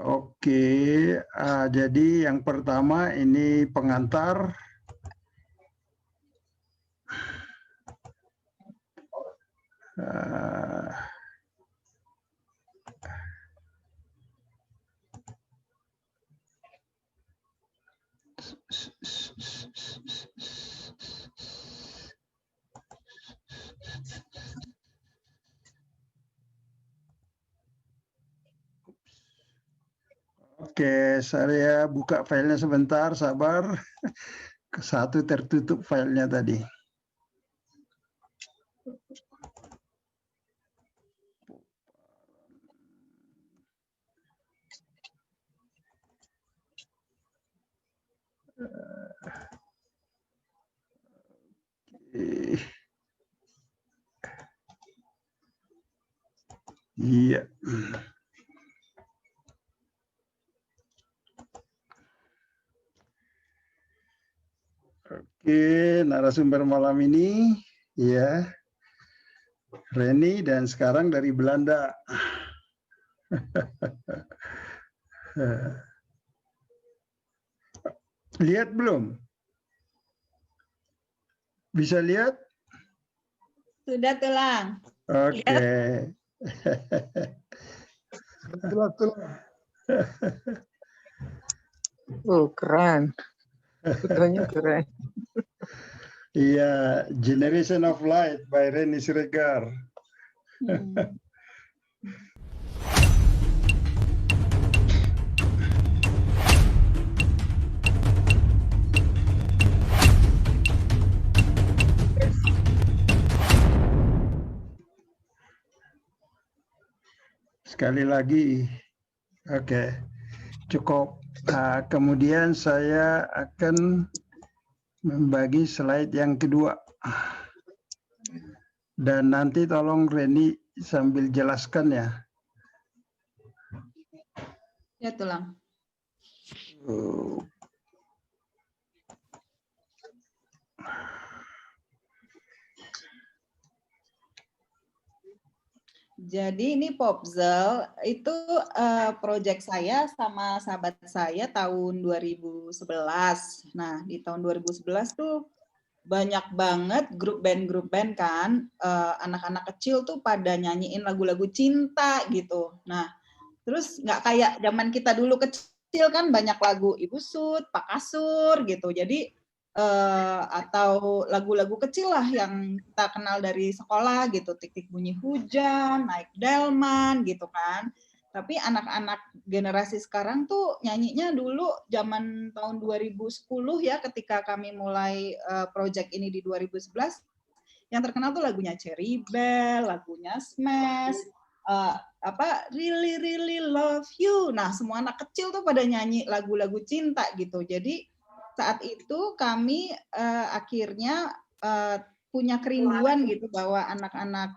Oke, jadi yang pertama ini pengantar. Oke, saya buka filenya sebentar, sabar. Satu tertutup filenya tadi. Iya. Oke, narasumber malam ini ya Reni dan sekarang dari Belanda. Lihat belum? Bisa lihat? Sudah, Tulang. Oke. Oh, keren. Fotonya keren. Iya, Generation of Light by Reni Siregar. Sekali lagi, oke, cukup. Kemudian saya akan membagi slide yang kedua. Dan nanti tolong Reni sambil jelaskan ya. Ya, Tulang. Jadi ini Popzel itu proyek saya sama sahabat saya tahun 2011. Nah, di tahun 2011 tuh banyak banget grup band kan, anak-anak kecil tuh pada nyanyiin lagu-lagu cinta gitu. Nah, terus nggak kayak zaman kita dulu kecil kan banyak lagu Ibu Sud, Pak Kasur gitu. Jadi atau lagu-lagu kecil lah yang kita kenal dari sekolah gitu, Tik-Tik Bunyi Hujan, Naik Delman gitu kan. Tapi anak-anak generasi sekarang tuh nyanyinya dulu zaman tahun 2010 ya, ketika kami mulai project ini di 2011, yang terkenal tuh lagunya Cherry Bell, lagunya Smash, Really Really Love You. Nah, semua anak kecil tuh pada nyanyi lagu-lagu cinta gitu. Jadi saat itu kami akhirnya punya kerinduan gitu bahwa anak-anak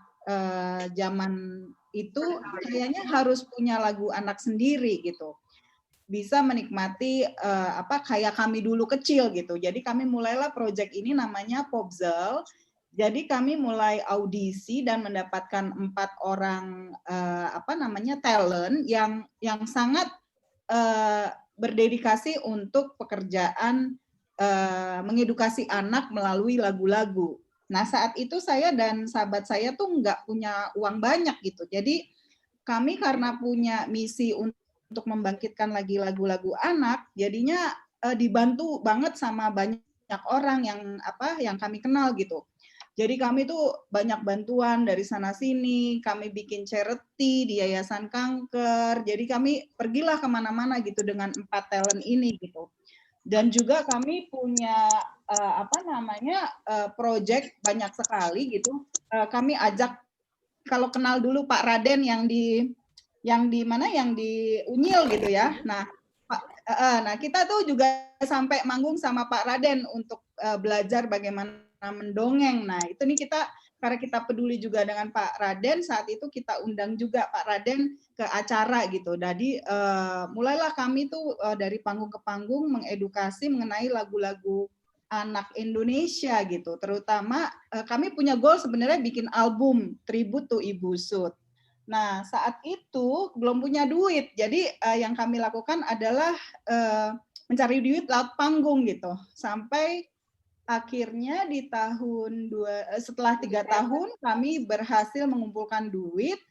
zaman itu kayaknya harus punya lagu anak sendiri gitu, bisa menikmati kayak kami dulu kecil gitu. Jadi kami mulailah project ini namanya Popzel. Jadi kami mulai audisi dan mendapatkan 4 orang talent yang sangat berdedikasi untuk pekerjaan mengedukasi anak melalui lagu-lagu. Nah, saat itu saya dan sahabat saya tuh nggak punya uang banyak gitu. Jadi kami karena punya misi untuk membangkitkan lagi lagu-lagu anak, jadinya dibantu banget sama banyak orang yang kami kenal gitu. Jadi kami tuh banyak bantuan dari sana sini, kami bikin charity di Yayasan Kanker. Jadi kami pergilah kemana-mana gitu dengan 4 talent ini gitu. Dan juga kami punya project banyak sekali gitu. Kami ajak, kalau kenal dulu Pak Raden yang di Unyil gitu ya. Nah, kita tuh juga sampai manggung sama Pak Raden untuk belajar bagaimana mendongeng. Nah, itu nih karena kita peduli juga dengan Pak Raden, saat itu kita undang juga Pak Raden ke acara gitu. Jadi mulailah kami tuh dari panggung ke panggung mengedukasi mengenai lagu-lagu anak Indonesia gitu. Terutama kami punya goal sebenarnya bikin album tribute to Ibu Sud. Nah, saat itu belum punya duit. Jadi yang kami lakukan adalah mencari duit lewat panggung gitu. Sampai akhirnya di setelah 3 tahun kami berhasil mengumpulkan duit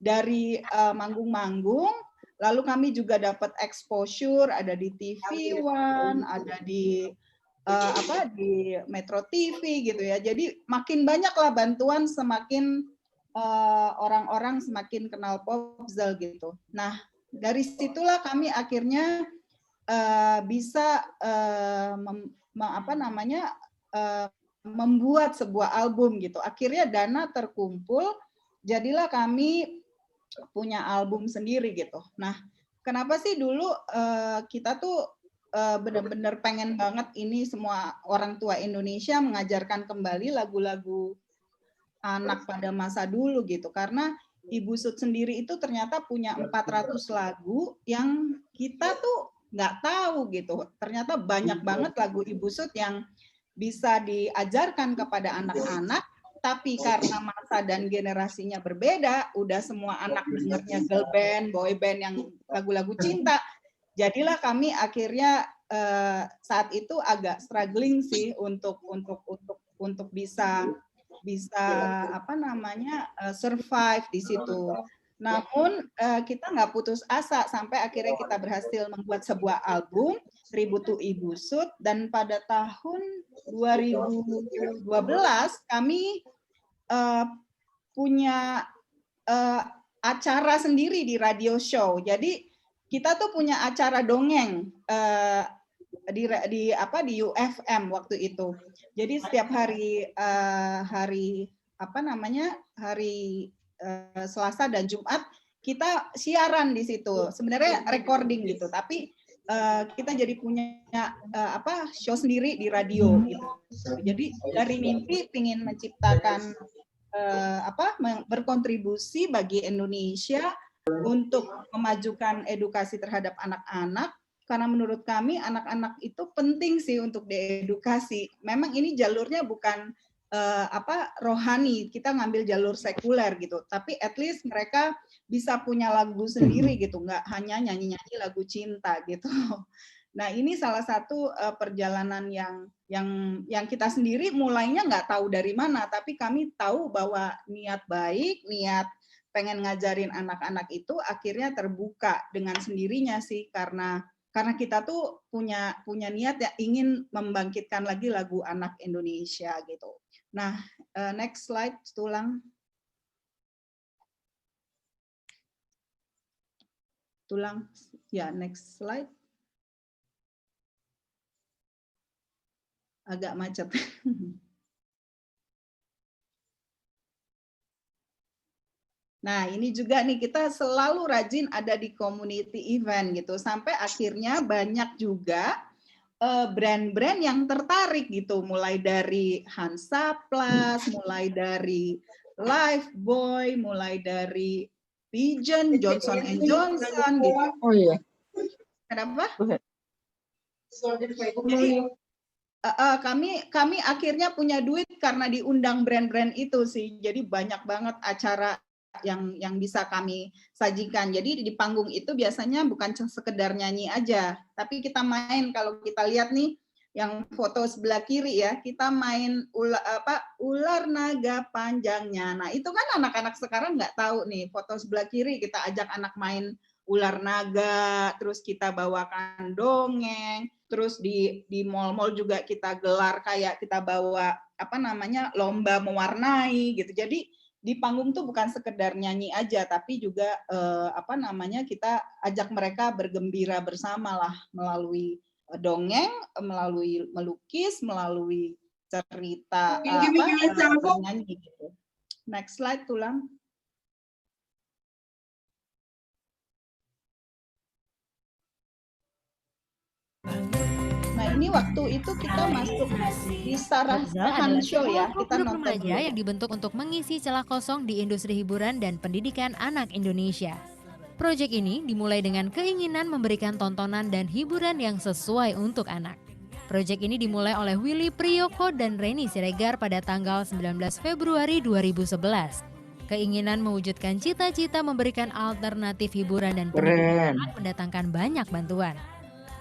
dari manggung-manggung. Lalu kami juga dapat exposure, ada di TV One, ada di di Metro TV gitu ya. Jadi makin banyaklah bantuan, semakin orang-orang semakin kenal Popsel gitu. Nah, dari situlah kami akhirnya bisa membuat sebuah album gitu. Akhirnya dana terkumpul, jadilah kami punya album sendiri gitu. Nah, kenapa sih dulu kita tuh benar-benar pengen banget ini semua orang tua Indonesia mengajarkan kembali lagu-lagu anak pada masa dulu gitu, karena Ibu Sud sendiri itu ternyata punya 400 lagu yang kita tuh nggak tahu gitu. Ternyata banyak banget lagu Ibu Sud yang bisa diajarkan kepada anak-anak, tapi karena masa dan generasinya berbeda, udah semua anak dengernya girl band, boy band yang lagu-lagu cinta. Jadilah kami akhirnya saat itu agak struggling sih untuk bisa survive di situ. Namun kita nggak putus asa sampai akhirnya kita berhasil membuat sebuah album Tribute to Ibu Sud, dan pada tahun 2012 kami punya acara sendiri di radio show. Jadi kita tuh punya acara dongeng di UFM waktu itu. Jadi setiap hari Selasa dan Jumat kita siaran di situ. Sebenarnya recording gitu, tapi kita jadi punya show sendiri di radio gitu. Jadi dari mimpi ingin menciptakan berkontribusi bagi Indonesia untuk memajukan edukasi terhadap anak-anak. Karena menurut kami anak-anak itu penting sih untuk diedukasi. Memang ini jalurnya bukan rohani, kita ngambil jalur sekuler gitu. Tapi at least mereka bisa punya lagu sendiri gitu, nggak hanya nyanyi-nyanyi lagu cinta gitu. Nah ini salah satu perjalanan yang kita sendiri mulainya nggak tahu dari mana, tapi kami tahu bahwa niat baik, niat pengen ngajarin anak-anak itu akhirnya terbuka dengan sendirinya sih, karena kita tuh punya niat ya ingin membangkitkan lagi lagu anak Indonesia gitu. Nah, next slide, Tulang. Ya, next slide. Agak macet. Nah, ini juga nih kita selalu rajin ada di community event gitu, sampai akhirnya banyak juga brand-brand yang tertarik gitu, mulai dari Hansaplast, mulai dari Lifebuoy, mulai dari Pigeon, Johnson & Johnson gitu. Oh iya. Kenapa? Jadi kami akhirnya punya duit karena diundang brand-brand itu sih. Jadi banyak banget acara yang bisa kami sajikan. Jadi di panggung itu biasanya bukan sekedar nyanyi aja, tapi kita main. Kalau kita lihat nih yang foto sebelah kiri ya, kita main ular naga panjangnya. Nah itu kan anak-anak sekarang nggak tahu nih, foto sebelah kiri kita ajak anak main ular naga, terus kita bawakan dongeng, terus di mall-mall juga kita gelar kayak kita bawa lomba mewarnai gitu. Jadi di panggung tuh bukan sekedar nyanyi aja, tapi juga kita ajak mereka bergembira bersama lah melalui dongeng, melalui melukis, melalui cerita nyanyi gitu. Next slide, Tulang. Nah ini waktu itu kita masuk di Sarahan Show ya, kita nonton remaja yang dibentuk untuk mengisi celah kosong di industri hiburan dan pendidikan anak Indonesia. Proyek ini dimulai dengan keinginan memberikan tontonan dan hiburan yang sesuai untuk anak. Proyek ini dimulai oleh Willy Priyoko dan Reni Siregar pada tanggal 19 Februari 2011. Keinginan mewujudkan cita-cita memberikan alternatif hiburan dan pendidikan mendatangkan banyak bantuan.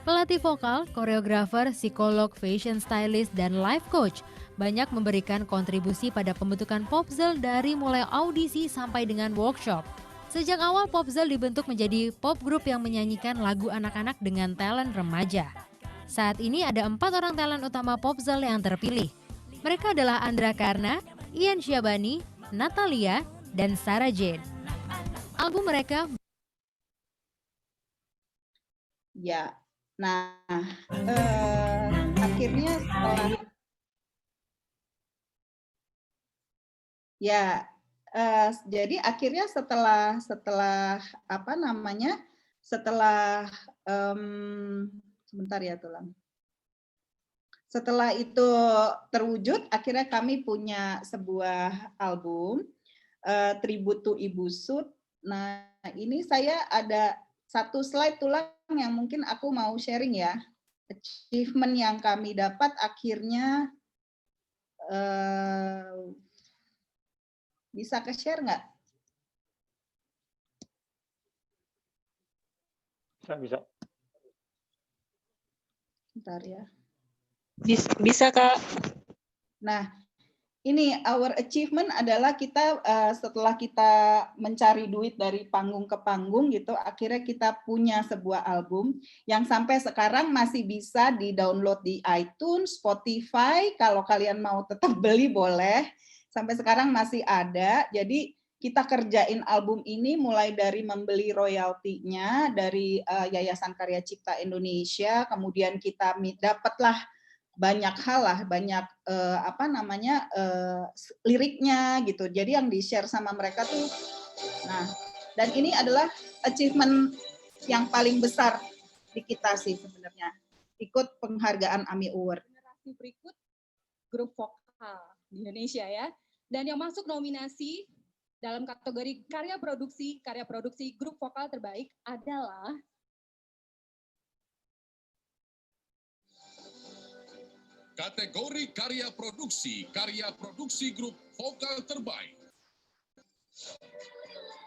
Pelatih vokal, koreografer, psikolog, fashion stylist, dan life coach banyak memberikan kontribusi pada pembentukan Popzel dari mulai audisi sampai dengan workshop. Sejak awal Popzel dibentuk menjadi pop group yang menyanyikan lagu anak-anak dengan talent remaja. Saat ini ada 4 orang talent utama Popzel yang terpilih. Mereka adalah Andra Karna, Ian Syabani, Natalia, dan Sarah Jane. Album mereka Ya, nah akhirnya jadi akhirnya setelah apa namanya setelah sebentar ya tulang. Setelah itu terwujud, akhirnya kami punya sebuah album Tribute to Ibu Sud. Nah, ini saya ada satu slide tulang yang mungkin aku mau sharing ya. Achievement yang kami dapat akhirnya bisa ke-share nggak? Bisa. Bentar ya. Bisa Kak. Nah, ini our achievement adalah kita setelah kita mencari duit dari panggung ke panggung gitu, akhirnya kita punya sebuah album yang sampai sekarang masih bisa di-download di iTunes, Spotify, kalau kalian mau tetap beli boleh. Sampai sekarang masih ada. Jadi kita kerjain album ini mulai dari membeli royaltinya dari Yayasan Karya Cipta Indonesia, kemudian kita dapatlah banyak hal lah, banyak liriknya gitu. Jadi yang di-share sama mereka tuh, nah, dan ini adalah achievement yang paling besar di kita sih sebenarnya. Ikut penghargaan AMI Award. Generasi berikut grup vokal di Indonesia ya. Dan yang masuk nominasi dalam kategori karya produksi grup vokal terbaik adalah kategori karya produksi grup vokal terbaik.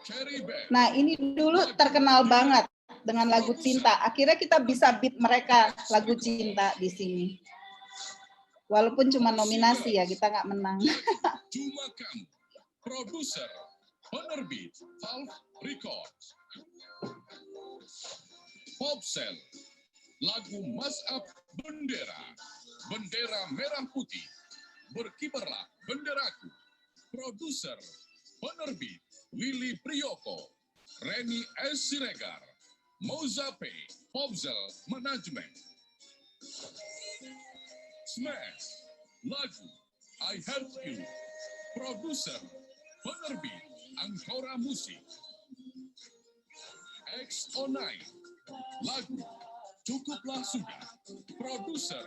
Cherry Band. Nah, ini dulu terkenal banget dengan lagu Cinta. Akhirnya kita bisa beat mereka lagu Cinta di sini. Walaupun cuma nominasi ya, kita nggak menang. Cuma kamu, produser, penerbit, Valve Records. Popzel, lagu Mas'ab Bendera. Bendera merah putih, berkibarlah benderaku. Produser, penerbit, Willy Priyoko, Reni S. Siregar, Mozape, Popzel Management. Smash, lagu I Have You. Produser, penerbit, Angkora Musik. XO9, lagu Cukuplah Sudah. Produser,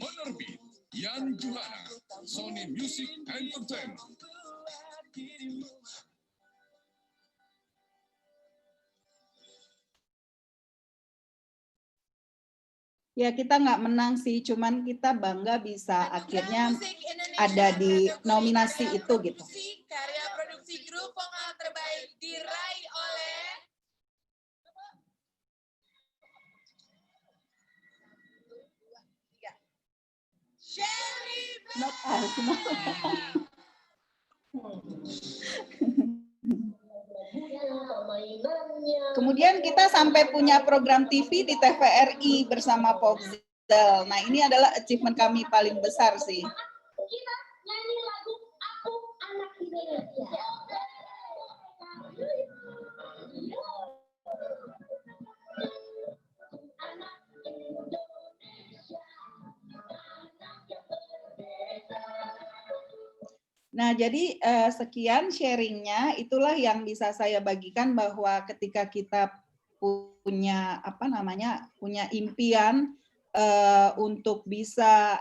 penerbit, Yan Juhana, Sony Music Entertainment. Ya kita nggak menang sih, cuman kita bangga bisa akhirnya ada di nominasi itu gitu. Karya produksi grup vokal terbaik diraih oleh Cherry Band. Kemudian kita sampai punya program TV di TVRI bersama Popzel. Nah ini adalah achievement kami paling besar sih. Kita nyanyi lagu Aku Anak Indonesia. Nah, jadi sekian sharingnya, itulah yang bisa saya bagikan bahwa ketika kita punya punya impian untuk bisa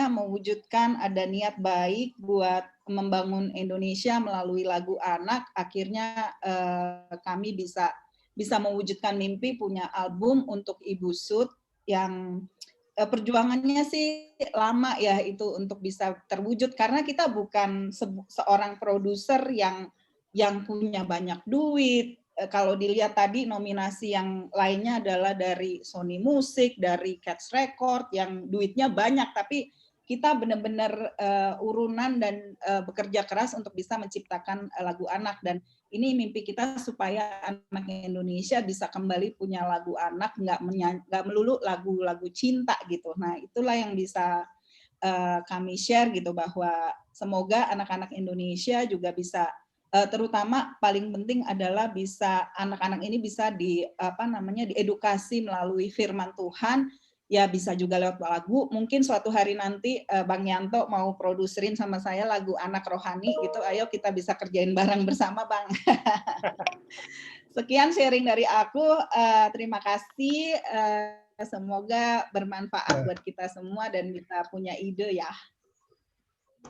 mewujudkan ada niat baik buat membangun Indonesia melalui lagu anak, akhirnya kami bisa mewujudkan mimpi punya album untuk Ibu Sud yang perjuangannya sih lama ya itu untuk bisa terwujud karena kita bukan seorang produser yang yang punya banyak duit. Kalau dilihat tadi nominasi yang lainnya adalah dari Sony Music, dari Cats Record yang duitnya banyak, tapi kita benar-benar urunan dan bekerja keras untuk bisa menciptakan lagu anak, dan ini mimpi kita supaya anak Indonesia bisa kembali punya lagu anak, nggak melulu lagu-lagu cinta gitu. Nah, itulah yang bisa kami share gitu, bahwa semoga anak-anak Indonesia juga bisa, terutama paling penting adalah bisa anak-anak ini bisa diedukasi melalui firman Tuhan, ya bisa juga lewat lagu. Mungkin suatu hari nanti Bang Yanto mau produserin sama saya lagu anak rohani gitu, ayo kita bisa kerjain bareng bersama, Bang. Sekian sharing dari aku, terima kasih, semoga bermanfaat buat kita semua dan bisa punya ide ya.